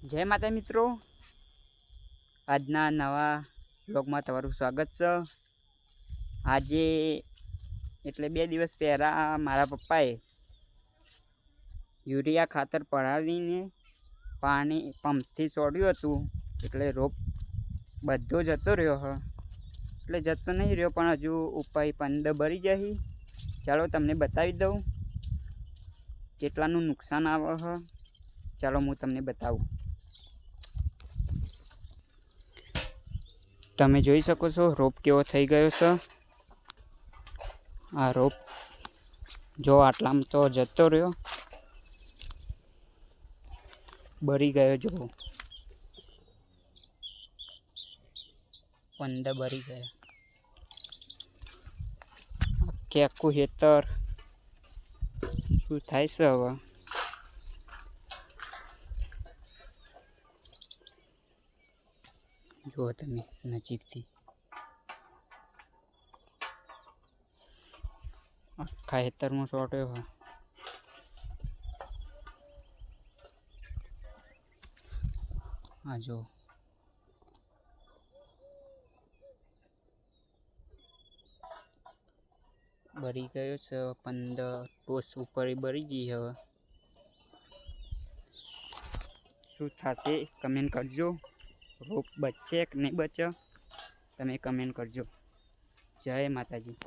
જય માતા મિત્રો, આજના નવા બ્લોગમાં તમારું સ્વાગત છે। આજે એટલે 2 દિવસ પહેલાં મારા પપ્પાએ યુરિયા ખાતર પડાવીને પાણી પંપથી છોડ્યું હતું, એટલે રોપ બધો જતો રહ્યો હ। એટલે જતો નહીં રહ્યો, પણ હજુ ઉપાય 15 ભરી જાય। ચાલો તમને બતાવી દઉં કેટલાનું નુકસાન આવે હ। ચાલો હું તમને બતાવું। તમે જોઈ શકો છો રોપ કેવો થઈ ગયો છે। આ રોપ જો આટલામાં તો જતો રહ્યો, બરી ગયો। જો 15 બરી ગયા। આખે આખું હેતર શું થાય છે હવે। જુઓ તમે નજીકથી, આખા હેતરમાં છોટ્યો હોય। આ જો બરી ગયો છે 15 ટોસ ઉપર બરી ગઈ। હવે શું થશે કમેન્ટ કરજો। રોપ બચશે કે નહીં બચે તમે કમેન્ટ કરજો। જય માતાજી।